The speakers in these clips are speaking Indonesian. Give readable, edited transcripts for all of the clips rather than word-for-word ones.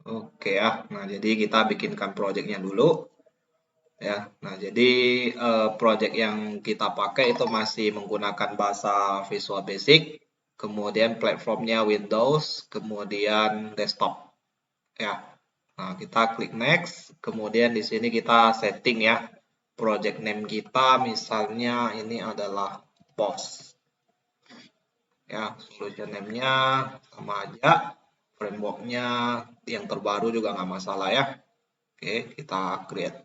Oke ya. Nah, jadi kita bikinkan projectnya dulu ya. Nah, jadi project yang kita pakai itu masih menggunakan bahasa Visual Basic, kemudian platformnya Windows, kemudian desktop ya. Nah, kita klik next, kemudian di sini kita setting ya. Project name kita misalnya ini adalah post ya, solution name-nya sama aja, framework-nya yang terbaru juga nggak masalah ya. Oke, kita create.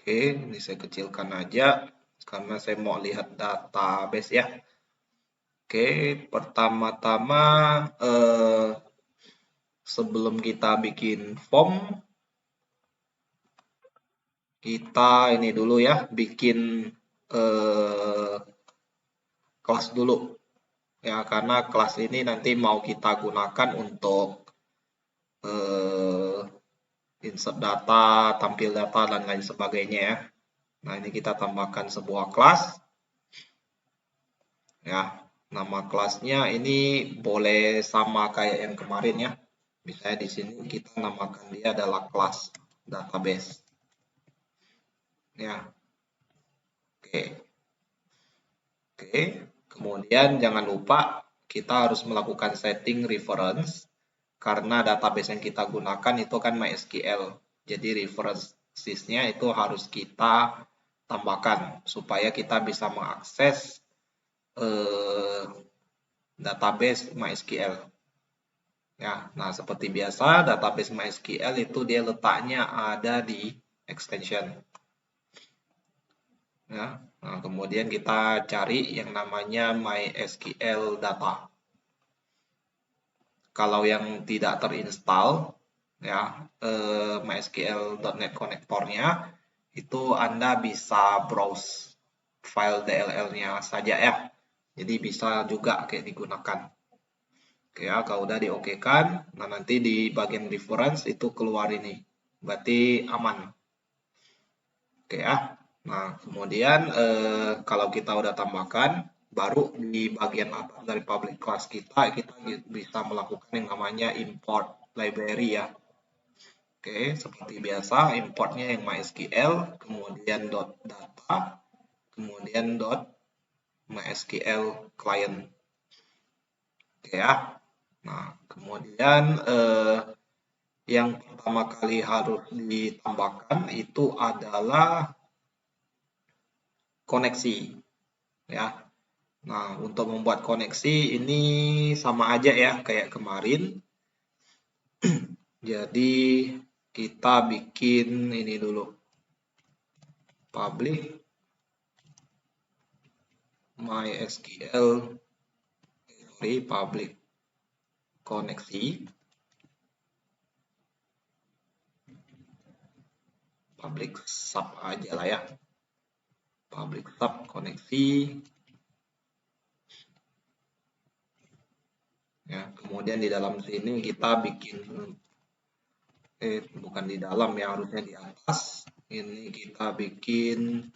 Oke, ini saya kecilkan aja karena saya mau lihat database ya. Oke, pertama-tama sebelum kita bikin form, kita ini dulu ya, bikin eh, kelas dulu ya, karena kelas ini nanti mau kita gunakan untuk eh, insert data, tampil data, dan lain sebagainya ya. Nah, ini kita tambahkan sebuah kelas ya. Nama kelasnya ini boleh sama kayak yang kemarin ya. Misalnya di sini kita namakan dia adalah kelas database. Ya, oke. Oke. Kemudian jangan lupa kita harus melakukan setting reference karena database yang kita gunakan itu kan MySQL. Jadi references-nya itu harus kita tambahkan supaya kita bisa mengakses eh, database MySQL. Ya, nah seperti biasa database MySQL itu dia letaknya ada di extension. Ya, nah kemudian kita cari yang namanya MySQL data. Kalau yang tidak terinstall, ya MySQL.NET konektornya, itu Anda bisa browse file DLL-nya saja ya. Jadi bisa juga kayak digunakan. Oke ya, kalau udah diokekan, nah nanti di bagian reference itu keluar ini. Berarti aman. Oke ya. Nah, kemudian kalau kita udah tambahkan, baru di bagian atas dari public class kita bisa melakukan yang namanya import library ya. Oke, seperti biasa importnya yang MySQL, kemudian .data, kemudian .mysql client. Oke ya. Nah, kemudian yang pertama kali harus ditambahkan itu adalah koneksi ya. Nah, untuk membuat koneksi ini sama aja ya kayak kemarin. Jadi kita bikin ini dulu. Public MySQL, public koneksi. Public sub aja lah ya. Public sub koneksi. Ya, kemudian di dalam sini kita bikin bukan di dalam ya, harusnya di atas. Ini kita bikin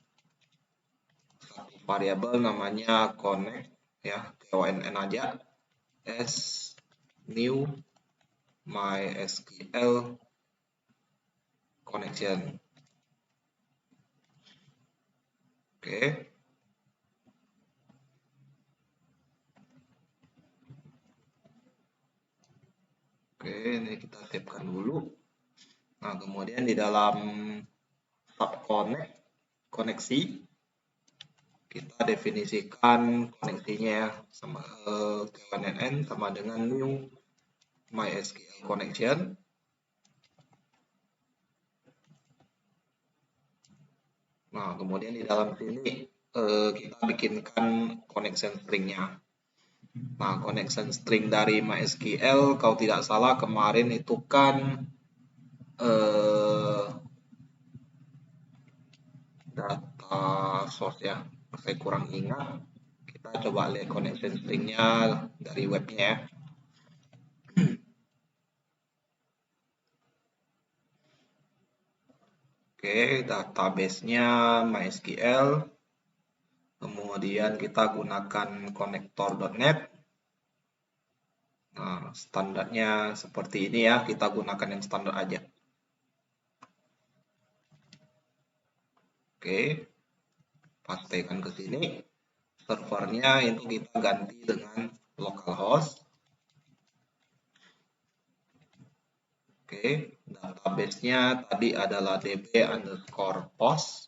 satu variabel namanya connect ya, conn aja, s new MySQL connection. Oke. Oke, ini kita siapkan dulu. Nah, kemudian di dalam tab connect koneksi kita definisikan koneksinya ya, sama KNN sama dengan new MySQL connection. Nah, kemudian di dalam sini kita bikinkan connection stringnya. Nah, connection string dari MySQL kalau tidak salah kemarin itu kan data source ya. Saya kurang ingat. Kita coba lihat connection stringnya dari webnya ya. Oke, database-nya MySQL. Kemudian kita gunakan connector.net. Nah, standarnya seperti ini ya, kita gunakan yang standar aja. Oke, pastikan ke sini. Servernya itu kita ganti dengan localhost. Oke, database-nya tadi adalah db_post.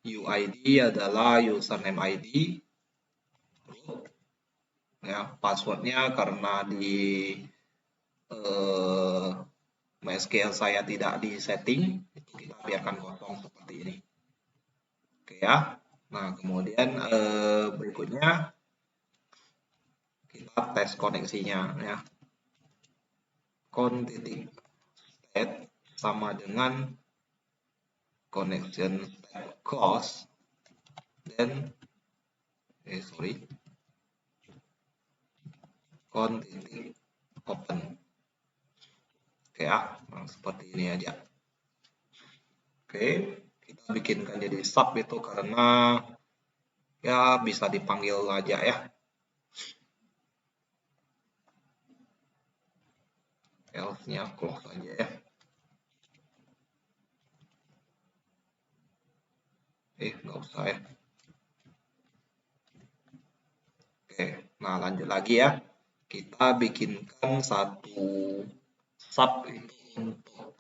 UID adalah username ID. Ya, passwordnya karena di MySQL saya tidak di setting, itu kita biarkan kosong seperti ini. Oke ya. Nah, kemudian berikutnya kita tes koneksinya ya. Con.state sama dengan connection state close dan con.open. Oke ya, nah, seperti ini aja. Oke, kita bikinkan jadi sub itu karena ya bisa dipanggil aja ya. Else-nya close aja ya. Nggak usah ya. Oke, nah lanjut lagi ya. Kita bikinkan satu sub itu untuk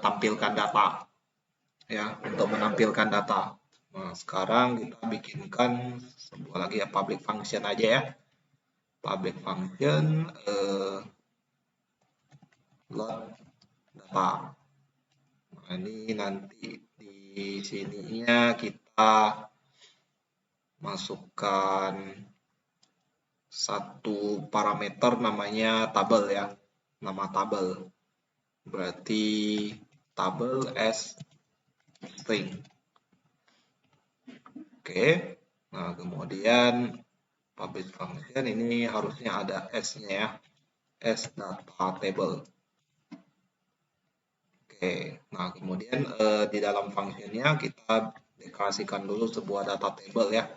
tampilkan data. Ya, untuk menampilkan data. Nah, sekarang kita bikinkan sebuah lagi ya, public function aja ya. Public function load data. Nah, ini nanti di sininya kita masukkan satu parameter namanya tabel ya, nama tabel. Berarti tabel as string. Oke, nah kemudian public function ini harusnya ada s-nya ya, s data table. Oke, nah kemudian di dalam functionnya kita deklarasikan dulu sebuah data table ya,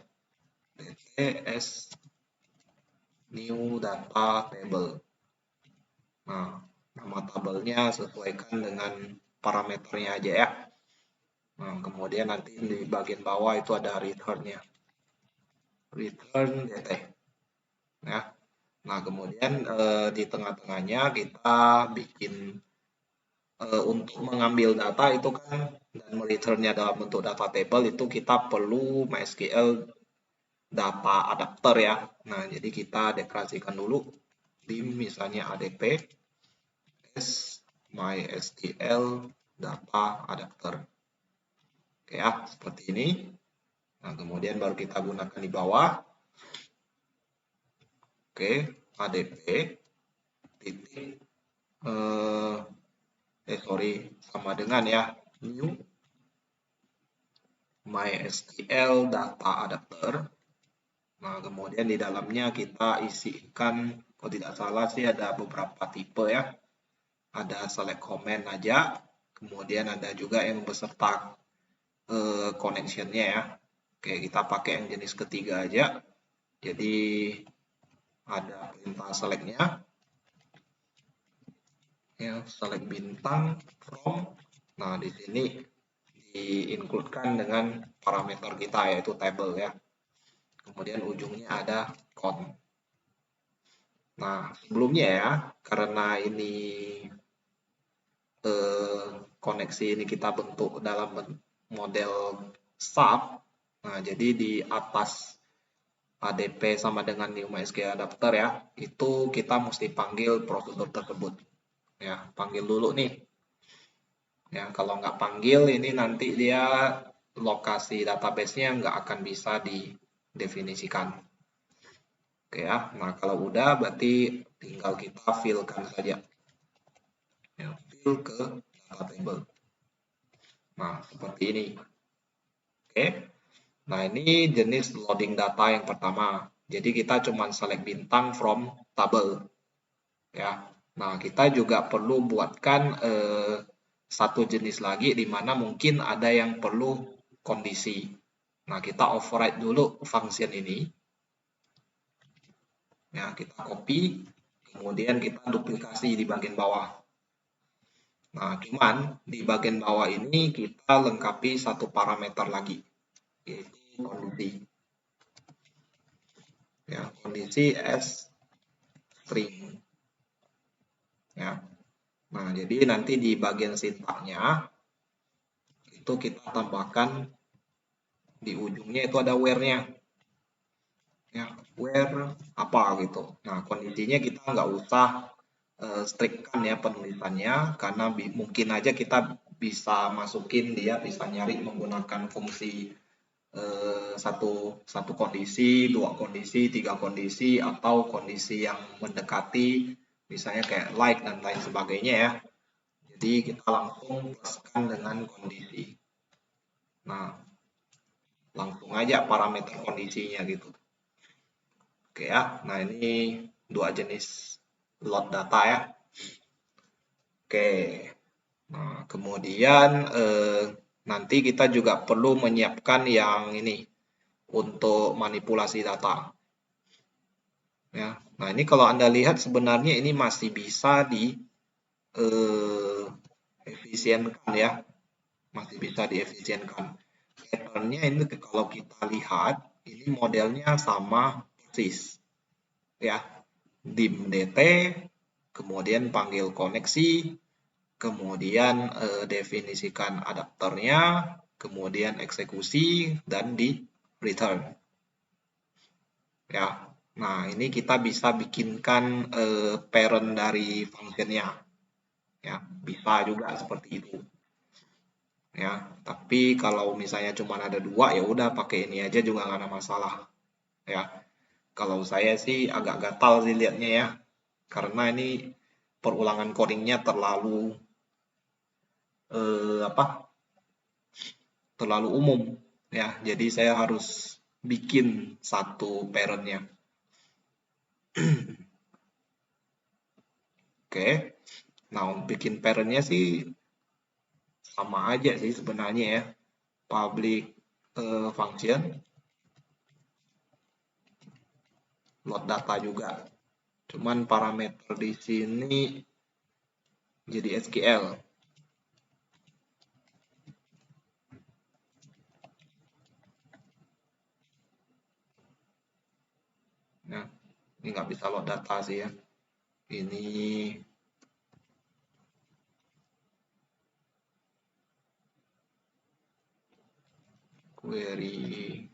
ds new data table. Nah, nama tabelnya sesuaikan dengan parameternya aja ya. Nah, kemudian nanti di bagian bawah itu ada return-nya. Return dt. Ya. Nah, kemudian di tengah-tengahnya kita bikin untuk mengambil data itu kan dan mereturnnya dalam bentuk data table itu kita perlu MySQL data adapter ya. Nah, jadi kita deklarasikan dulu di misalnya adp MySQL data adapter. Oke ya, seperti ini. Nah, kemudian baru kita gunakan di bawah. Oke, adp titik sama dengan ya new MySQL data adapter. Nah, kemudian di dalamnya kita isikan, kalau tidak salah sih ada beberapa tipe ya. Ada select comment aja, kemudian ada juga yang beserta connection-nya ya. Oke, kita pakai yang jenis ketiga aja. Jadi ada perintah select-nya. Ya, select bintang from. Nah, di sini di-include-kan dengan parameter kita yaitu table ya. Kemudian ujungnya ada con. Nah, sebelumnya ya, karena ini koneksi ini kita bentuk dalam model sub. Nah, jadi di atas ADP sama dengan new MySQL adapter ya, itu kita mesti panggil prosedur tersebut. Ya, panggil dulu nih. Ya, kalau nggak panggil ini nanti dia lokasi database-nya nggak akan bisa didefinisikan. Oke ya, nah kalau udah berarti tinggal kita fill-kan saja. Ya, fill ke data table. Nah, seperti ini. Oke. Nah, ini jenis loading data yang pertama. Jadi kita cuma select bintang from table. Ya. Nah, kita juga perlu buatkan satu jenis lagi di mana mungkin ada yang perlu kondisi. Nah, kita override dulu function ini. Ya, kita copy, kemudian kita duplikasi di bagian bawah. Nah, cuman di bagian bawah ini kita lengkapi satu parameter lagi, yaitu kondisi. Ya, kondisi as string. Ya. Nah, jadi nanti di bagian sintaknya itu kita tambahkan di ujungnya itu ada where-nya. Ya, where apa gitu. Nah, kondisinya kita nggak usah strictkan ya penulisannya, karena mungkin aja kita bisa masukin dia bisa nyari menggunakan fungsi satu kondisi, dua kondisi, tiga kondisi, atau kondisi yang mendekati, misalnya kayak like dan lain sebagainya ya. Jadi kita langsung pluskan dengan kondisi. Nah, langsung aja parameter kondisinya gitu. Oke ya, nah ini dua jenis load data ya. Oke, nah kemudian nanti kita juga perlu menyiapkan yang ini untuk manipulasi data. Ya, nah ini kalau Anda lihat sebenarnya ini masih bisa di efisienkan ya, masih bisa diefisienkan. Patternnya ini kalau kita lihat ini modelnya sama persis ya, dim dt, kemudian panggil koneksi, kemudian definisikan adapternya, kemudian eksekusi dan di return ya. Nah, ini kita bisa bikinkan parent dari functionnya ya, bisa juga seperti itu ya. Tapi kalau misalnya cuma ada dua ya udah pakai ini aja juga nggak ada masalah ya. Kalau saya sih agak gatal sih lihatnya ya, karena ini perulangan codingnya terlalu terlalu umum ya. Jadi saya harus bikin satu parentnya. Oke, nah bikin parentnya sih sama aja sih sebenarnya ya, public function load data juga, cuman parameter di sini jadi SQL. Nah, ini nggak bisa load data sih ya, ini query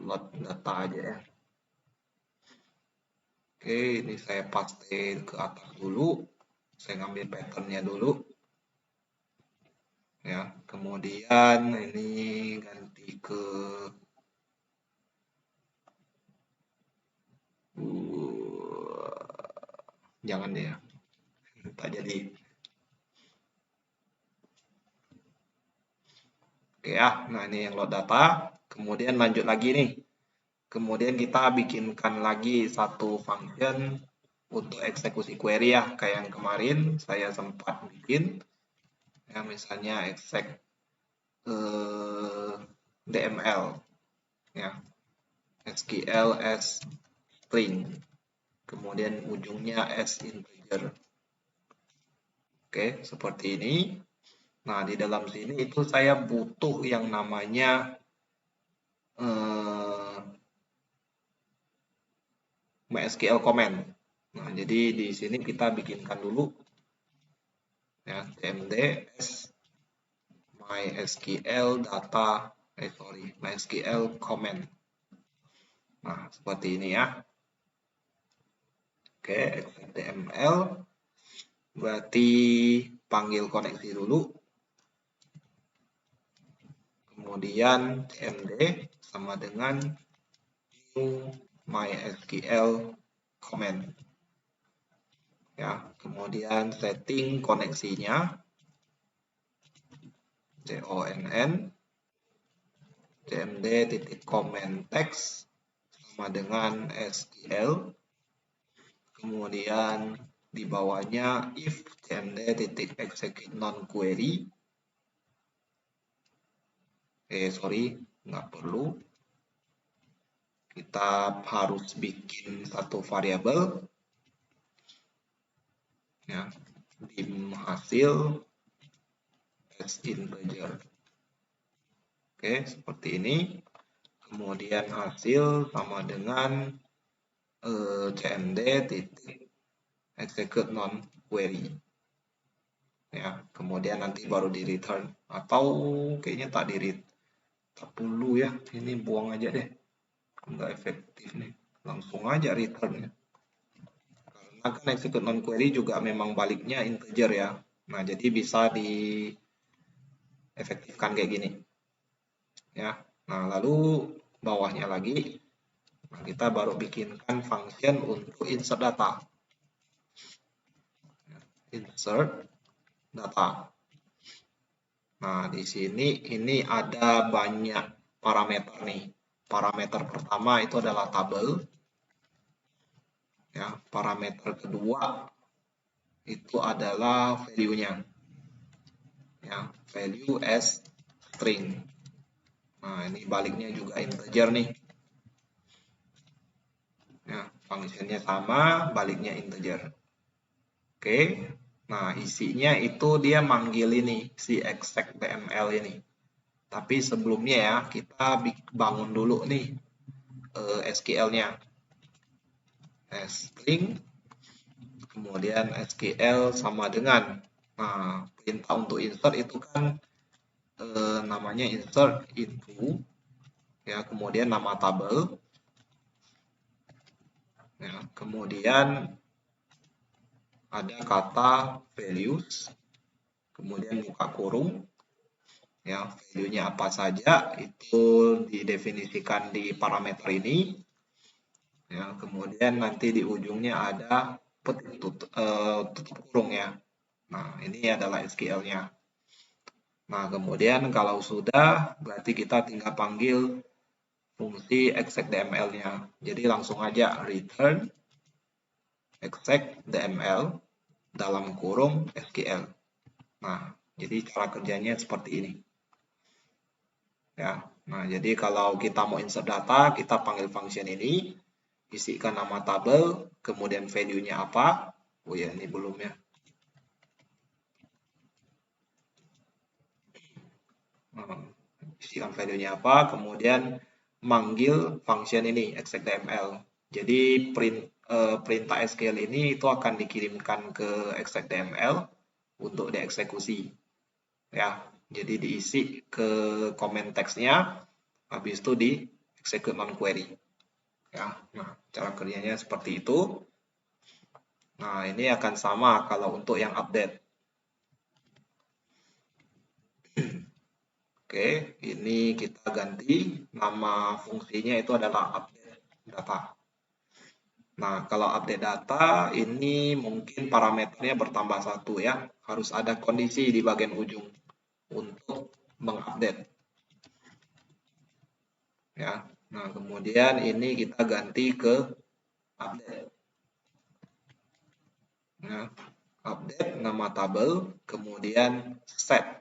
load data aja ya. Oke, ini saya paste ke atas dulu, saya ngambil patternnya dulu ya, kemudian ini ganti ke jangan ya, tak jadi. Oke ya, nah ini yang load data, kemudian lanjut lagi nih, kemudian kita bikinkan lagi satu function untuk eksekusi query ya, kayak yang kemarin saya sempat bikin ya, misalnya exec DML ya, SQL as string, kemudian ujungnya as integer. Oke, seperti ini. Nah, di dalam sini itu saya butuh yang namanya MySQL comment. Nah, jadi di sini kita bikinkan dulu ya, cmd as MySQL data, MySQL comment. Nah, seperti ini ya. Oke, XML berarti panggil koneksi dulu. Kemudian cmd sama dengan new MySQL comment. Ya, kemudian setting koneksinya conn cmd titik comment text sama dengan SQL, kemudian di bawahnya if cmd titik execute non query. Sorry, nggak perlu. Kita harus bikin satu variabel, ya, dim hasil as integer. Oke, seperti ini. Kemudian hasil sama dengan cmd titik execute non query. Ya, kemudian nanti baru di return, atau kayaknya tak di read. Tak perlu ya, ini buang aja deh. Nggak efektif nih, langsung aja return ya. Karena kan execute non query juga memang baliknya integer ya. Nah, jadi bisa diefektifkan kayak gini. Ya. Nah, lalu bawahnya lagi, nah, kita baru bikinkan function untuk insert data. Insert data. Nah, di sini ini ada banyak parameter nih. Parameter pertama itu adalah tabel. Ya, parameter kedua itu adalah value-nya. Ya, value as string. Nah, ini baliknya juga integer nih. Ya, fungsinya sama, baliknya integer. Oke. Nah, isinya itu dia manggil ini si exec.dml ini. Tapi sebelumnya ya, kita bangun dulu nih SQL-nya. String, kemudian SQL sama dengan, nah, perintah untuk insert itu kan namanya insert into, ya, kemudian nama tabel, ya, kemudian ada kata values, kemudian buka kurung, ya, value-nya apa saja itu didefinisikan di parameter ini, ya, kemudian nanti di ujungnya ada tutup kurung ya. Nah, ini adalah SQL-nya. Nah, kemudian kalau sudah, berarti kita tinggal panggil fungsi exec.dml-nya. Jadi langsung aja return exec.dml dalam kurung SQL. Nah, jadi cara kerjanya seperti ini. Ya. Nah, jadi kalau kita mau insert data, kita panggil function ini, isikan nama tabel, kemudian value-nya apa. Oh ya, ini belum ya. Isikan value-nya apa, kemudian manggil function ini exec.dml. Jadi perintah SQL ini itu akan dikirimkan ke exec.dml untuk dieksekusi. Ya, jadi diisi ke comment text-nya, habis itu di execute non query. Ya, nah, cara kerjanya seperti itu. Nah, ini akan sama kalau untuk yang update. Oke, ini kita ganti nama fungsinya itu adalah update data. Nah, kalau update data ini mungkin parameternya bertambah satu ya. Harus ada kondisi di bagian ujung untuk mengupdate. Ya. Nah, kemudian ini kita ganti ke update. Nah, update nama tabel, kemudian set.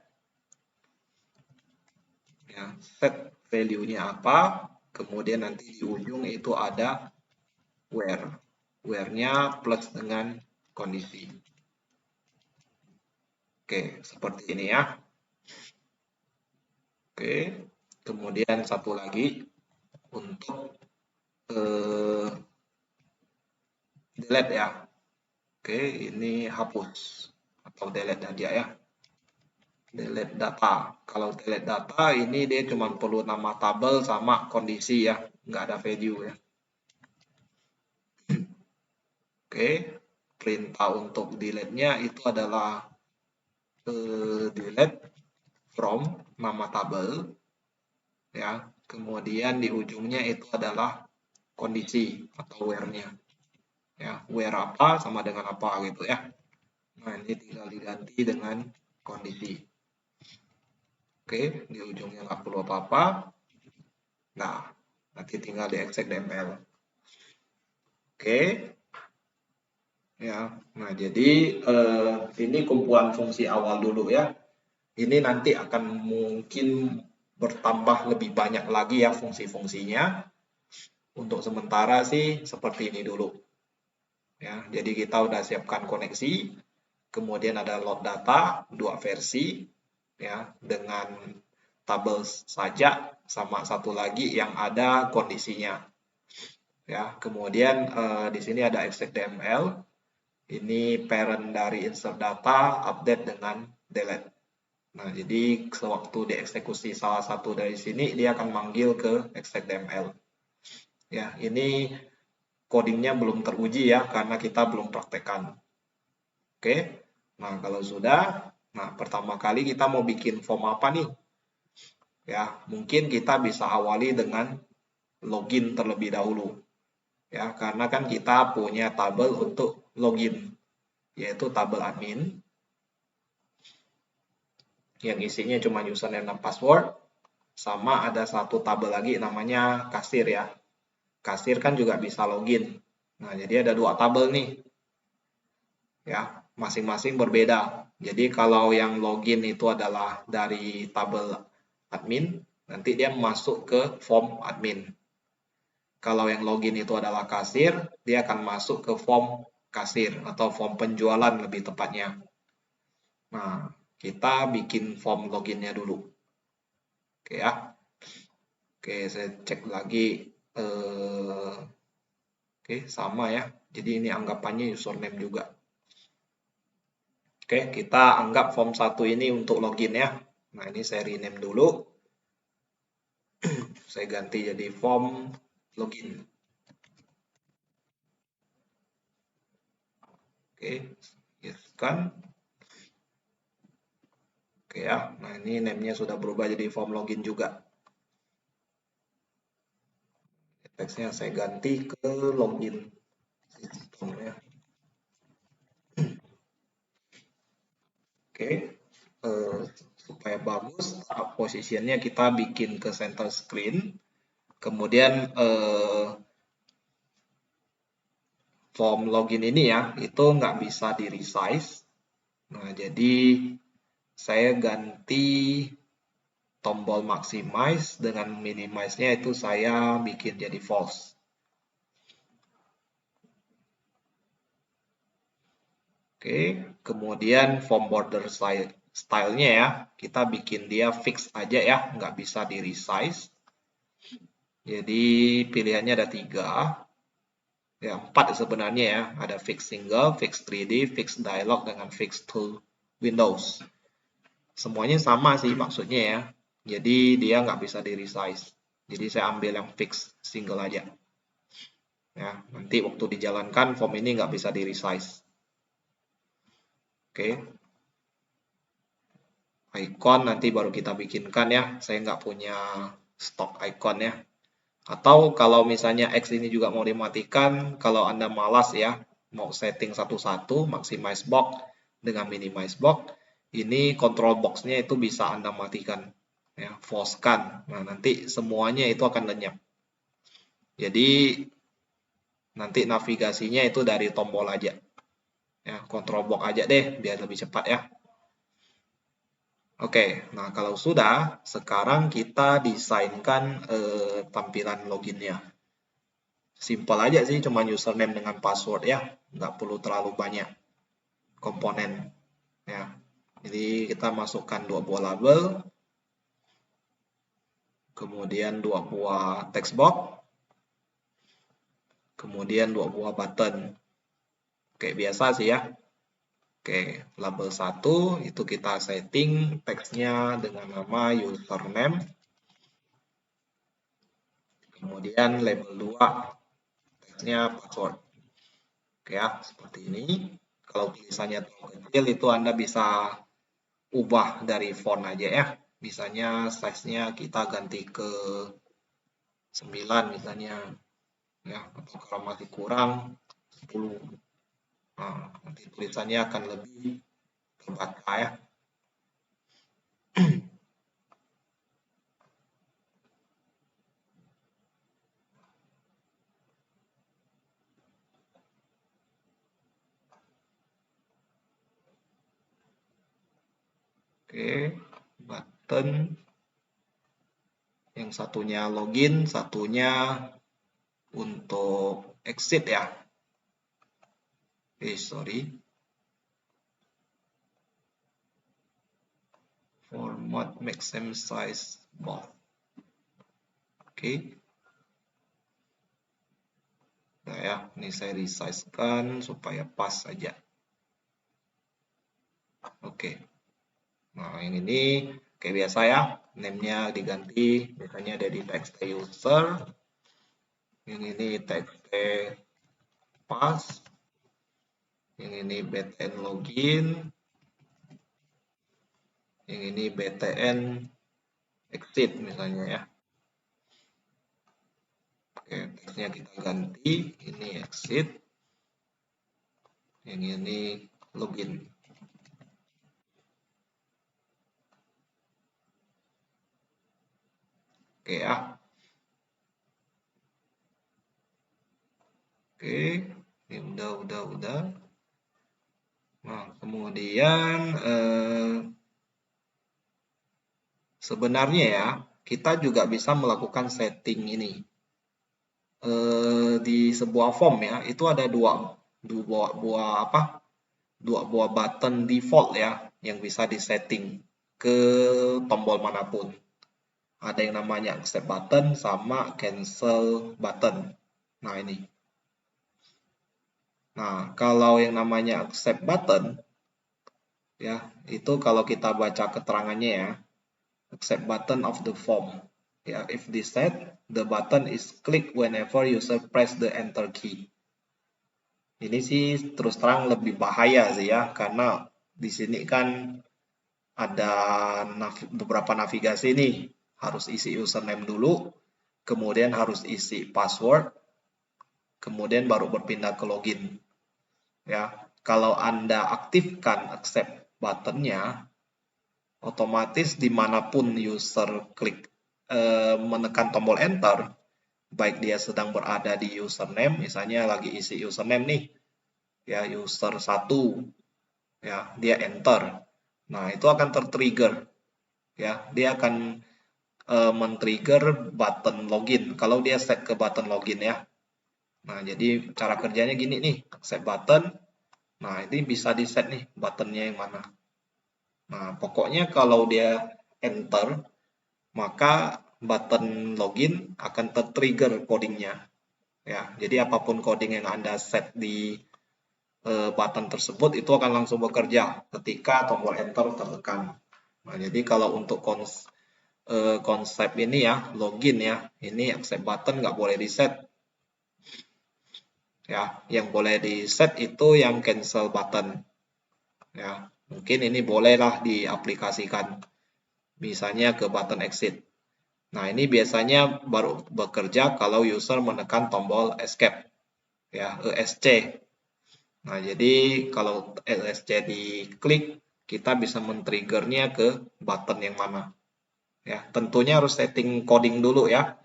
Ya, set value-nya apa, kemudian nanti di ujung itu ada where. Where-nya plus dengan kondisi. Oke, seperti ini ya. Oke, kemudian satu lagi untuk delete ya. Oke, ini hapus atau delete aja ya. Delete data. Kalau delete data ini dia cuma perlu nama tabel sama kondisi ya, nggak ada value ya. Oke, perintah untuk delete-nya itu adalah delete from nama tabel ya, kemudian di ujungnya itu adalah kondisi atau where-nya ya, where apa sama dengan apa gitu ya. Nah, ini tinggal diganti dengan kondisi. Oke, di ujungnya nggak perlu apa-apa. Nah, nanti tinggal di exec.dml. Oke, ya. Nah, jadi ini kumpulan fungsi awal dulu ya. Ini nanti akan mungkin bertambah lebih banyak lagi ya fungsi-fungsinya. Untuk sementara sih seperti ini dulu. Ya, jadi kita udah siapkan koneksi, kemudian ada load data dua versi ya dengan tabel saja sama satu lagi yang ada kondisinya. Ya, kemudian di sini ada XML. Ini parent dari insert data, update dengan delete. Nah, jadi sewaktu dieksekusi salah satu dari sini, dia akan manggil ke XML. Ya, ini codingnya belum teruji ya, karena kita belum praktekkan. Oke, nah kalau sudah, nah pertama kali kita mau bikin form apa nih? Ya, mungkin kita bisa awali dengan login terlebih dahulu. Ya, karena kan kita punya tabel untuk login, yaitu tabel admin yang isinya cuma username dan password, sama ada satu tabel lagi namanya kasir ya. Kasir kan juga bisa login. Nah, jadi ada dua tabel nih. Ya, masing-masing berbeda. Jadi kalau yang login itu adalah dari tabel admin, nanti dia masuk ke form admin. Kalau yang login itu adalah kasir, dia akan masuk ke form kasir atau form penjualan lebih tepatnya. Nah, kita bikin form loginnya dulu. Oke ya. Oke, saya cek lagi. Oke, sama ya. Jadi ini anggapannya username juga. Oke, kita anggap form 1 ini untuk login ya. Nah, ini saya rename dulu. Saya ganti jadi form login. Oke, yes kan. Oke ya, nah ini name-nya sudah berubah jadi form login juga. Teksnya saya ganti ke login sistem ya. Oke, supaya bagus, posisinya kita bikin ke center screen. Kemudian form login ini ya, itu nggak bisa di resize. Nah, jadi saya ganti tombol maximize dengan minimize-nya itu saya bikin jadi false. Oke, kemudian form border style-nya ya, kita bikin dia fix aja ya, nggak bisa di resize. Jadi pilihannya ada 3, ya 4 sebenarnya ya, ada fix single, fix 3D, fix dialog, dengan fix tool Windows. Semuanya sama sih maksudnya ya, jadi dia nggak bisa di resize. Jadi saya ambil yang fix single aja. Ya, nanti waktu dijalankan form ini nggak bisa di resize. Oke, icon nanti baru kita bikinkan ya, saya nggak punya stok icon ya. Atau kalau misalnya X ini juga mau dimatikan, kalau Anda malas ya, mau setting satu-satu, maximize box dengan minimize box, ini control box-nya itu bisa Anda matikan. Ya, force scan. Nah, nanti semuanya itu akan lenyap. Jadi nanti navigasinya itu dari tombol aja. Ya, control box aja deh biar lebih cepat ya. Oke, nah kalau sudah, sekarang kita desainkan tampilan loginnya. Simpel aja sih, cuma username dengan password ya, nggak perlu terlalu banyak komponen ya. Jadi kita masukkan 2 buah label, kemudian 2 buah text box, kemudian 2 buah button. Kayak biasa sih ya. Oke, label 1 itu kita setting teksnya dengan nama username. Kemudian label 2 teksnya password. Oke ya, seperti ini. Kalau tulisannya terlalu kecil itu Anda bisa ubah dari font aja ya. Misalnya size-nya kita ganti ke 9 misalnya. Ya, atau kalau masih kurang 10. Nah, nanti tulisannya akan lebih terbaca ya. Oke, button. Yang satunya login, satunya untuk exit ya. Sorry. Format maximum size both. Oke. Nah ya, ini saya resizekan supaya pas saja. Oke. Nah, yang ini kayak biasa ya, name-nya diganti, biasanya ada di text user. Yang ini text pass. Yang ini btn login. Yang ini btn exit misalnya ya. Oke, textnya kita ganti, ini exit. Yang ini login. Oke ya. Oke, ini udah. Nah, kemudian sebenarnya ya, kita juga bisa melakukan setting ini. Di sebuah form ya, itu ada dua buah button default ya, yang bisa disetting ke tombol manapun. Ada yang namanya accept button sama cancel button. Nah, ini. Nah, kalau yang namanya accept button, ya, itu kalau kita baca keterangannya ya, accept button of the form. Ya, if this set, the button is clicked whenever user press the enter key. Ini sih terus terang lebih bahaya sih ya, karena di sini kan ada beberapa navigasi nih. Harus isi username dulu, kemudian harus isi password, kemudian baru berpindah ke login. Ya, kalau Anda aktifkan accept buttonnya, otomatis dimanapun user klik menekan tombol enter, baik dia sedang berada di username, misalnya lagi isi username nih, ya user 1, ya dia enter, nah itu akan tertrigger, ya dia akan men-trigger button login kalau dia set ke button login ya. Nah jadi cara kerjanya gini nih, accept button, nah ini bisa di set nih buttonnya yang mana. Nah pokoknya kalau dia enter, maka button login akan tertrigger codingnya. Ya, jadi apapun coding yang Anda set di button tersebut itu akan langsung bekerja ketika tombol enter tertekan. Nah, jadi kalau untuk konsep ini ya, login ya, ini accept button nggak boleh di set. Ya, yang boleh di set itu yang cancel button. Ya, mungkin ini bolehlah diaplikasikan. Misalnya ke button exit. Nah, ini biasanya baru bekerja kalau user menekan tombol escape. Ya, ESC. Nah, jadi kalau ESC diklik, kita bisa men-triggernya ke button yang mana. Ya, tentunya harus setting coding dulu ya.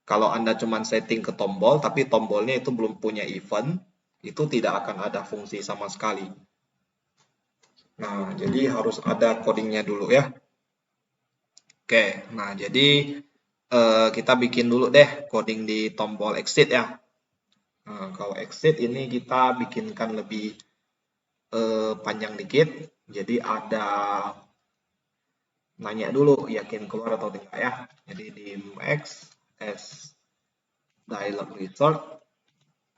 Kalau Anda cuma setting ke tombol, tapi tombolnya itu belum punya event, itu tidak akan ada fungsi sama sekali. Nah, jadi harus ada codingnya dulu ya. Oke, nah jadi kita bikin dulu deh coding di tombol exit ya. Nah, kalau exit ini kita bikinkan lebih panjang dikit. Jadi ada nanya dulu yakin keluar atau tidak ya. Jadi di x as dialog result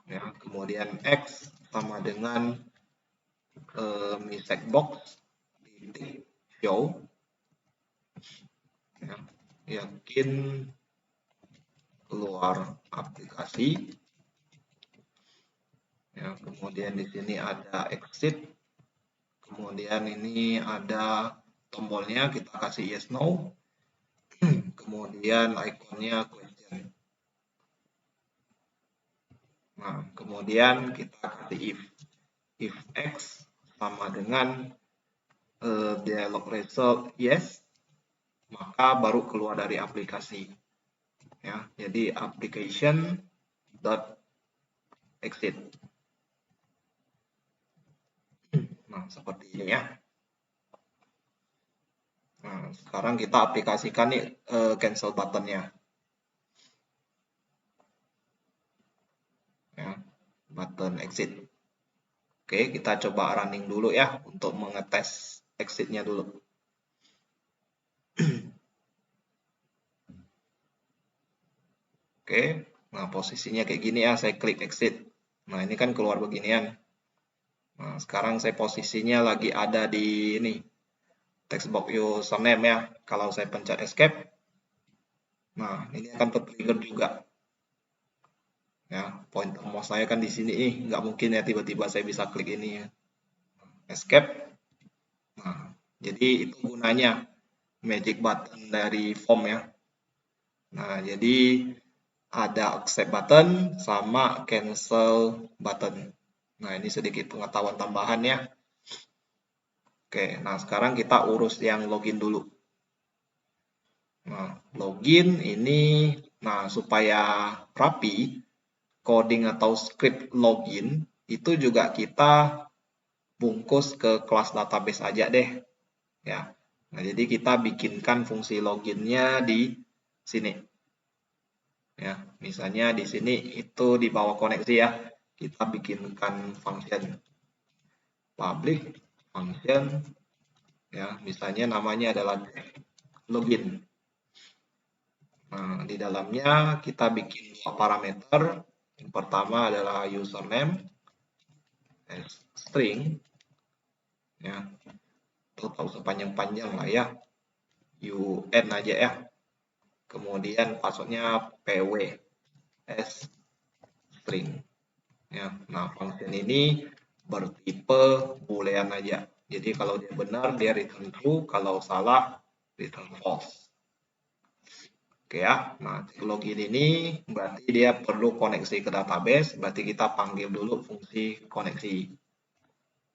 ya, kemudian x sama dengan check box titik show ya, yakin keluar aplikasi ya, kemudian di sini ada exit, kemudian ini ada tombolnya kita kasih yes no, kemudian ikonnya question. Nah, kemudian kita kasih if x sama dengan dialog result yes, maka baru keluar dari aplikasi. Ya, jadi application dot exit. Nah, seperti ini ya. Nah, sekarang kita aplikasikan nih cancel buttonnya. Ya, button exit. Oke, kita coba running dulu ya untuk mengetes exitnya dulu. Oke, nah posisinya kayak gini ya, saya klik exit. Nah, ini kan keluar beginian. Nah, sekarang saya posisinya lagi ada di ini, text box username ya. Kalau saya pencet escape, nah ini akan tertrigger juga. Ya, pointer mouse saya kan di sini nih, nggak mungkin ya tiba-tiba saya bisa klik ini ya. Escape. Nah, jadi itu gunanya magic button dari form ya. Nah, jadi ada accept button sama cancel button. Nah, ini sedikit pengetahuan tambahan ya. Oke, nah sekarang kita urus yang login dulu. Nah, login ini, nah supaya rapi, coding atau script login itu juga kita bungkus ke kelas database aja deh. Ya, nah jadi kita bikinkan fungsi loginnya di sini. Ya, misalnya di sini itu di bawah koneksi ya, kita bikinkan function public function ya, misalnya namanya adalah login. Nah, di dalamnya kita bikin dua parameter. Yang pertama adalah username string ya, atau sepanjang-panjang lah ya, un aja ya. Kemudian passwordnya pw s string ya. Nah, function ini bertipe boolean aja. Jadi kalau dia benar dia return true, kalau salah return false. Oke ya. Nah, login ini berarti dia perlu koneksi ke database, berarti kita panggil dulu fungsi koneksi.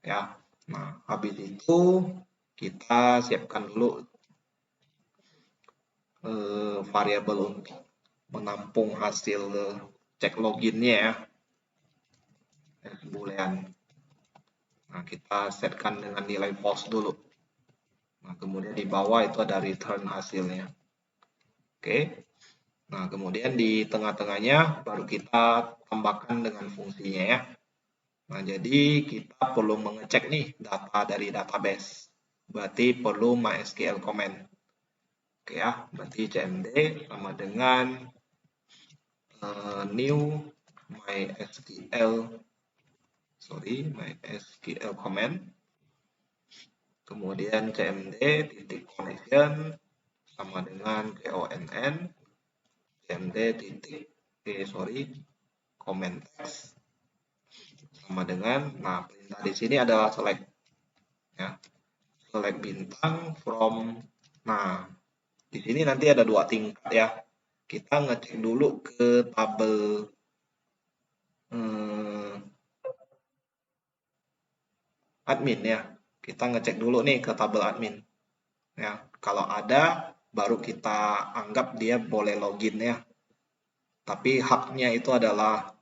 Ya. Nah, habis itu kita siapkan dulu variabel untuk menampung hasil cek loginnya ya. Boolean. Nah, kita setkan dengan nilai false dulu. Nah, kemudian di bawah itu ada return hasilnya. Oke. Nah, kemudian di tengah-tengahnya baru kita tambahkan dengan fungsinya ya. Nah, jadi kita perlu mengecek nih data dari database. Berarti perlu MySQL comment. Oke ya, berarti cmd sama dengan new MySQL comment. Kemudian cmd titik connection sama dengan conn cmd titik comment text sama dengan, nah perintah di sini adalah select ya, select bintang from. Nah, di sini nanti ada dua tingkat ya, kita ngecek dulu ke tabel admin ya, kita ngecek dulu nih ke tabel admin ya, kalau ada baru kita anggap dia boleh login ya, tapi haknya itu adalah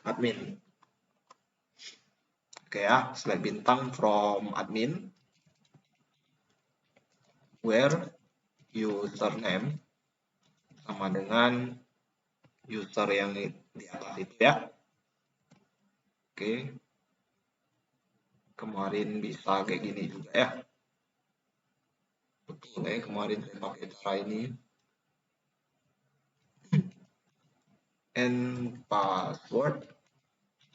admin. Oke ya, select bintang from admin where username sama dengan user yang di atas itu ya. Oke, kemarin bisa kayak gini juga ya. Betul ya, kemarin saya pakai cara ini. And password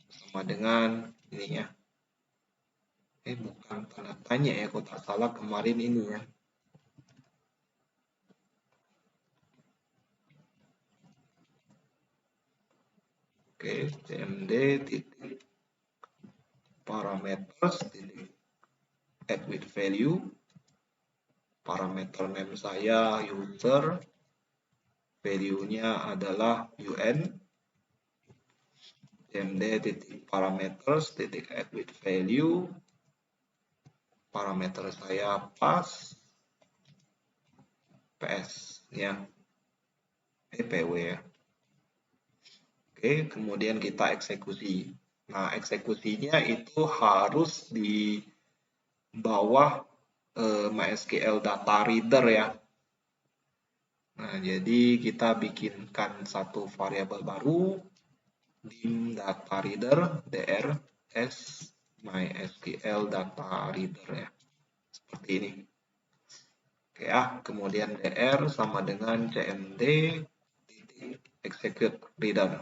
sama dengan ini ya. Bukan tanda tanya ya, kalau tak salah kemarin ini ya. Oke, cmd titik parameters titik add with value, parameter name saya user, value-nya adalah un, cmd titik parameters titik add with value, parameter saya pas ps ya, pw ya. Oke, kemudian kita eksekusi. Nah, eksekusinya itu harus di bawah MySQL data reader ya. Nah, jadi kita bikinkan satu variabel baru dim data reader dr s MySQL data reader ya. Seperti ini. Oke ya, kemudian dr sama dengan cmd execute reader.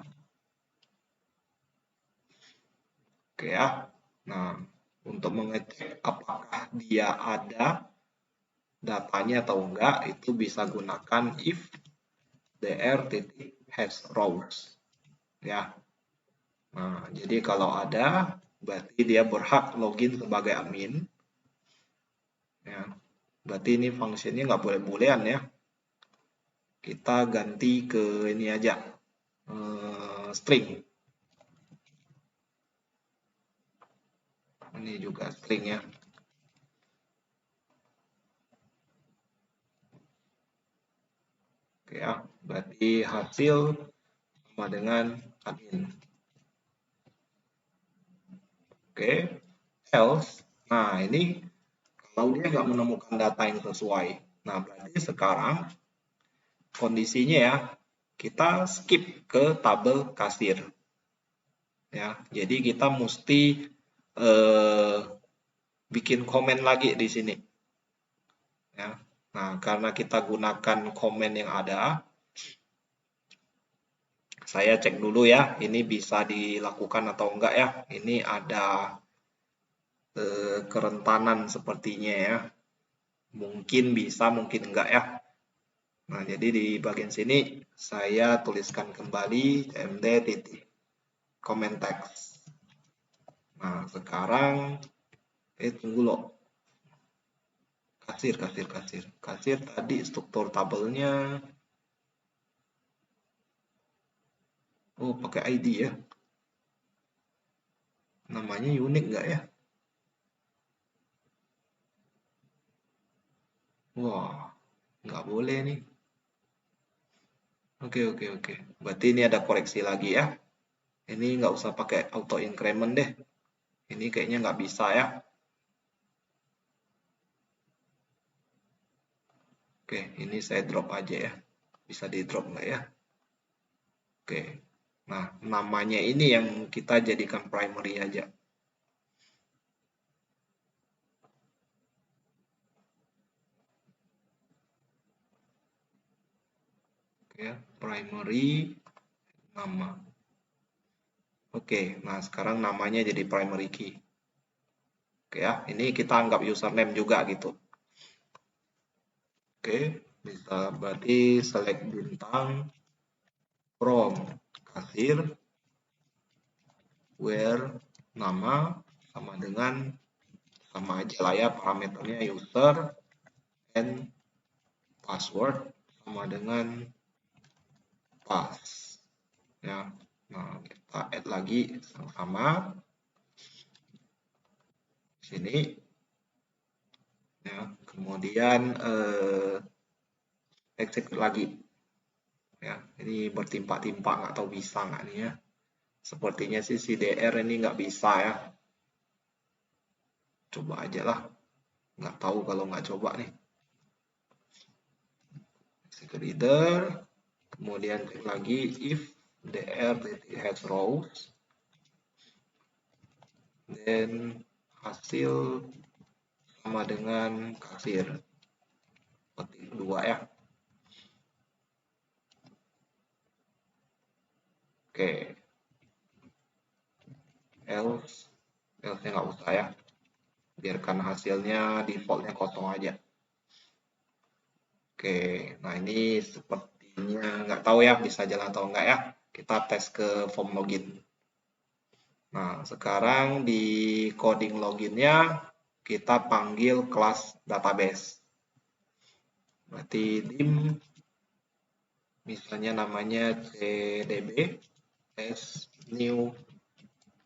Oke ya. Nah, untuk mengecek apakah dia ada datanya atau enggak, itu bisa gunakan if dr.hasRows ya. Nah, jadi kalau ada berarti dia berhak login sebagai admin ya. Berarti ini fungsinya nggak boleh boolean ya. Kita ganti ke ini aja, string. Ini juga string ya. Oke ya, berarti hasil sama dengan admin. Oke, else. Nah, ini kalau dia nggak menemukan data yang sesuai. Nah, berarti sekarang kondisinya ya, kita skip ke tabel kasir. Ya, jadi kita mesti bikin komen lagi di sini. Ya. Nah, karena kita gunakan komen yang ada, saya cek dulu ya, ini bisa dilakukan atau enggak ya. Ini ada kerentanan sepertinya ya. Mungkin bisa, mungkin enggak ya. Nah, jadi di bagian sini saya tuliskan kembali cmd titik comment text. Nah, sekarang tunggu loh. Kasir tadi struktur tabelnya. Oh, pakai ID ya. Namanya unik nggak ya? Wah, nggak boleh nih. Oke. Berarti ini ada koreksi lagi ya. Ini nggak usah pakai auto increment deh. Ini kayaknya nggak bisa ya. Oke, ini saya drop aja ya. Bisa di drop nggak ya? Oke. Nah, namanya ini yang kita jadikan primary aja. Oke, primary nama. Oke, nah sekarang namanya jadi primary key. Oke ya, ini kita anggap username juga gitu. Oke, bisa berarti select bintang from kasir where nama sama dengan sama aja lah ya, parameternya user and password sama dengan pass ya. Nah, kita add lagi sama sini ya, kemudian execute lagi ya. Ini bertimpa-timpa, nggak tahu bisa nggak nih ya. Sepertinya sih si dr ini nggak bisa ya. Coba aja lah, nggak tahu kalau nggak coba nih. Execute reader, kemudian cek lagi if dr.hasRows, dan hasil sama dengan kasir. Petik 2 ya. Oke. Else-nya nggak usah ya. Biarkan hasilnya defaultnya kosong aja. Oke, nah ini sepertinya nggak tahu ya bisa jalan atau enggak ya. Kita tes ke form login. Nah, sekarang di coding loginnya kita panggil kelas database. Berarti dim misalnya namanya cdb as new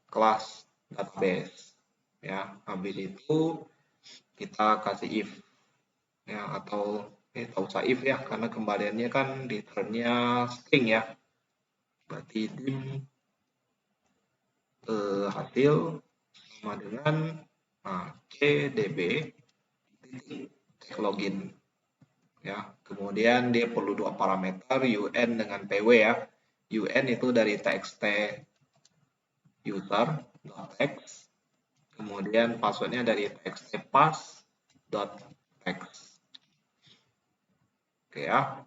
class database ya. Habis itu kita kasih if ya, atau tak usah if ya karena kembaliannya kan returnnya string ya. Berarti dim hasil sama dengan cdb titik login ya. Kemudian dia perlu dua parameter, UN dengan PW ya. UN itu dari txt user.text, kemudian passwordnya dari txt pass.text. Oke ya.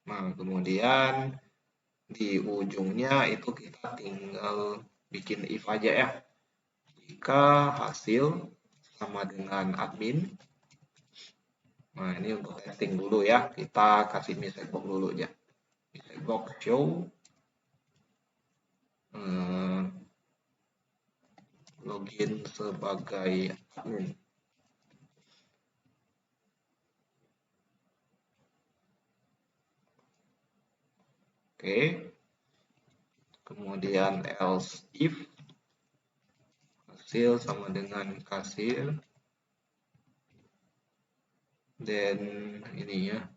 Nah, kemudian di ujungnya itu kita tinggal bikin if aja ya. Jika hasil sama dengan admin. Nah, ini untuk testing dulu ya. Kita kasih message box dulu ya. Message box show login sebagai admin. Oke. Kemudian else if hasil sama dengan kasir, dan ini ya.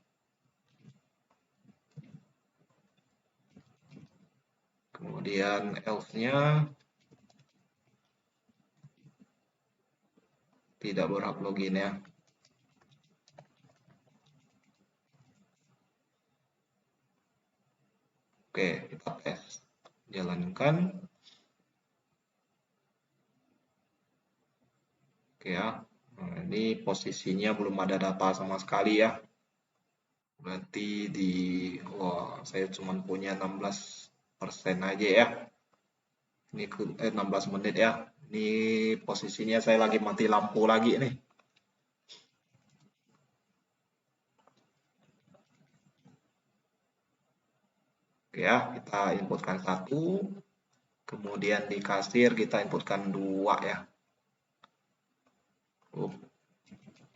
Kemudian else-nya tidak berhak login ya. Oke, kita tes. Jalankan. Oke ya. Nah, ini posisinya belum ada data sama sekali ya. Berarti di saya cuma punya 16% aja ya. Ini 16 menit ya. Ini posisinya saya lagi mati lampu lagi nih. Oke ya, kita inputkan 1. Kemudian di kasir kita inputkan 2 ya.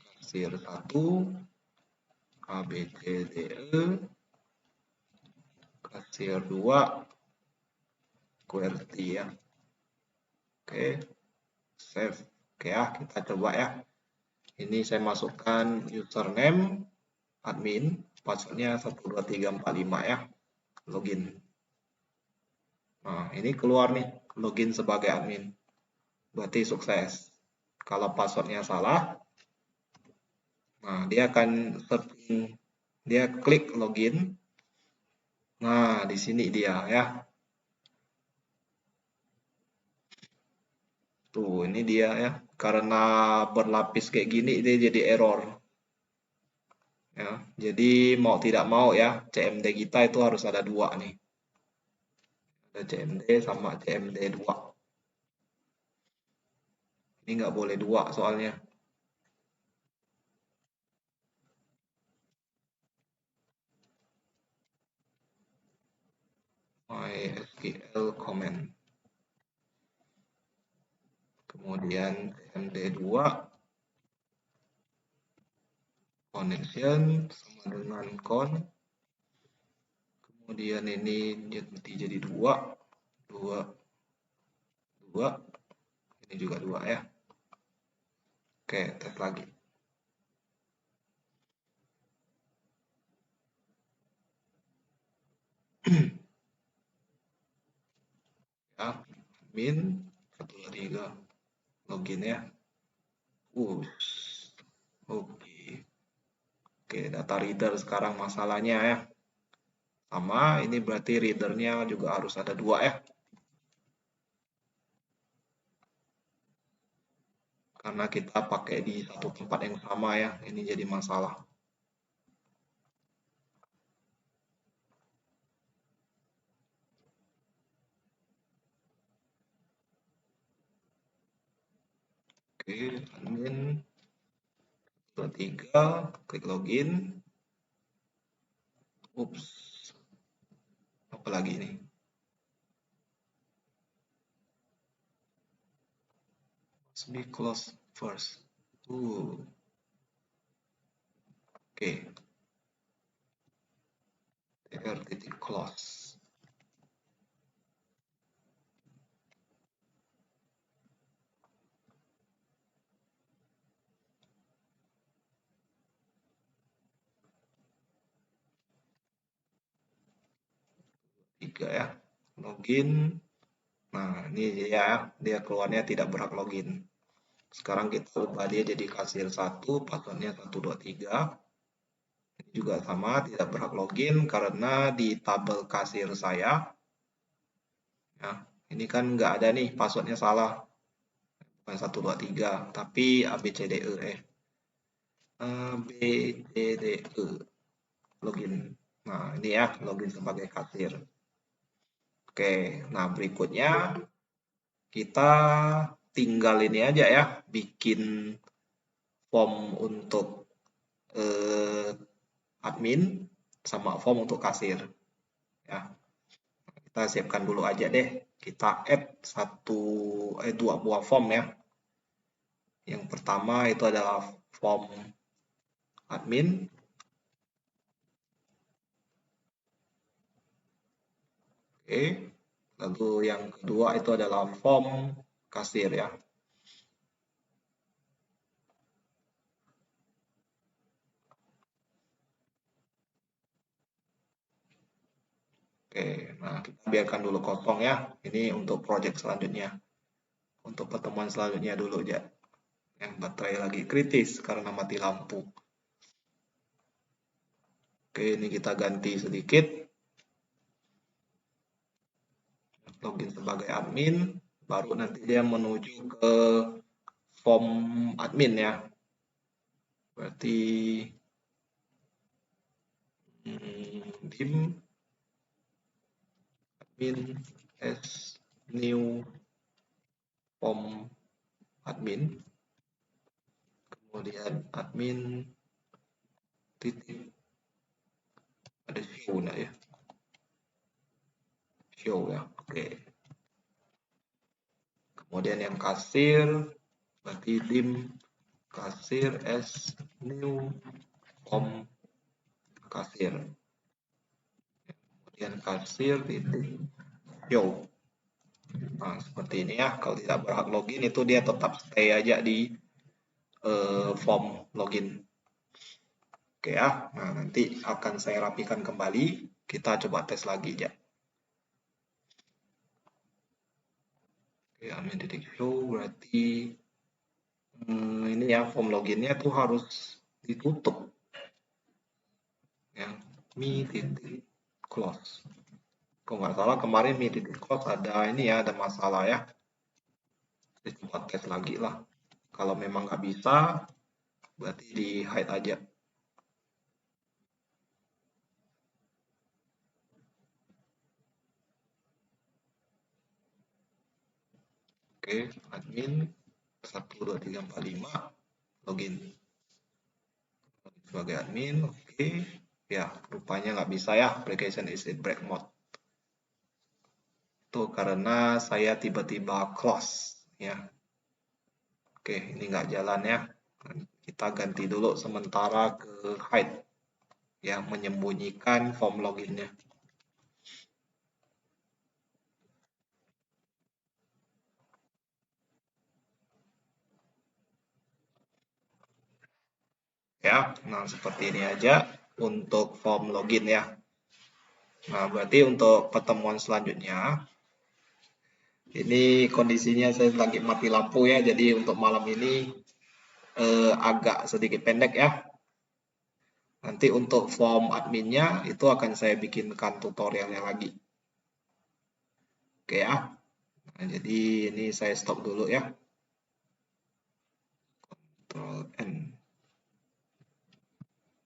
Kasir 1. A, B, C, D, E. Kasir 2. QWERTY ya. Oke. Save. Oke ya, kita coba ya. Ini saya masukkan username admin, passwordnya 12345 ya. Login. Nah, ini keluar nih, login sebagai admin. Berarti sukses. Kalau passwordnya salah, nah dia akan searching, dia klik login. Nah, di sini dia ya. Tuh, ini dia ya. Karena berlapis kayak gini, dia jadi error. Ya, jadi mau tidak mau ya, CMD kita itu harus ada 2 nih. Ada CMD sama CMD 2. Ini nggak boleh 2 soalnya. MySQL comment. Kemudian CMD 2 connection sama dengan con. Kemudian ini jadi 2, 2, 2. Ini juga 2 ya. Oke, tes lagi. Ya, admin 123 login ya. Oke. Oke, data reader sekarang masalahnya ya. Sama, ini berarti readernya juga harus ada 2 ya. Karena kita pakai di satu tempat yang sama ya, ini jadi masalah. Oke, admin 23, klik login. Ups, apa lagi ini? Must be close first. Oke. TR titik close. Tiga ya, login. Nah, ini ya, dia keluarnya tidak berhak login. Sekarang kita ubah dia jadi kasir 1, passwordnya 123. Ini juga sama, tidak berhak login karena di tabel kasir saya. Ya, ini kan nggak ada nih, passwordnya salah. Bukan 123, tapi ABCDE. ABCDE. Login. Nah, ini ya, login sebagai kasir. Oke, nah berikutnya kita tinggal ini aja ya, bikin form untuk admin sama form untuk kasir. Ya, kita siapkan dulu aja deh. Kita add dua buah form ya. Yang pertama itu adalah form admin. Oke, lalu yang kedua itu adalah form kasir ya. Oke, nah kita biarkan dulu kosong ya. Ini untuk project selanjutnya. Untuk pertemuan selanjutnya dulu aja. Yang baterai lagi kritis karena mati lampu. Oke, ini kita ganti sedikit. Login sebagai admin, baru nanti dia menuju ke form admin ya. Berarti dim admin as new form admin, kemudian admin titik ada show nggak ya, show ya. Oke, kemudian yang kasir berarti dim kasir as new form kasir, kemudian kasir titik show. Nah, seperti ini ya. Kalau tidak berhak login itu dia tetap stay aja di form login. Oke ya. Nah, nanti akan saya rapikan kembali. Kita coba tes lagi ya. Oke, admin titik show berarti ini ya form loginnya tuh harus ditutup. Ya, mi titik close. Kalau nggak salah kemarin mi titik close ada ini ya, ada masalah ya. Kita coba tes lagi lah. Kalau memang nggak bisa, berarti di hide aja. Oke, admin 12345 login sebagai admin. Oke, ya rupanya nggak bisa ya, application is in break mode. Itu karena saya tiba-tiba close ya. Oke, ini nggak jalan ya. Kita ganti dulu sementara ke hide yang menyembunyikan form loginnya. Ya, nah seperti ini aja untuk form login ya. Nah, berarti untuk pertemuan selanjutnya, ini kondisinya saya lagi mati lampu ya, jadi untuk malam ini agak sedikit pendek ya. Nanti untuk form adminnya itu akan saya bikinkan tutorialnya lagi. Oke ya. Nah, jadi ini saya stop dulu ya.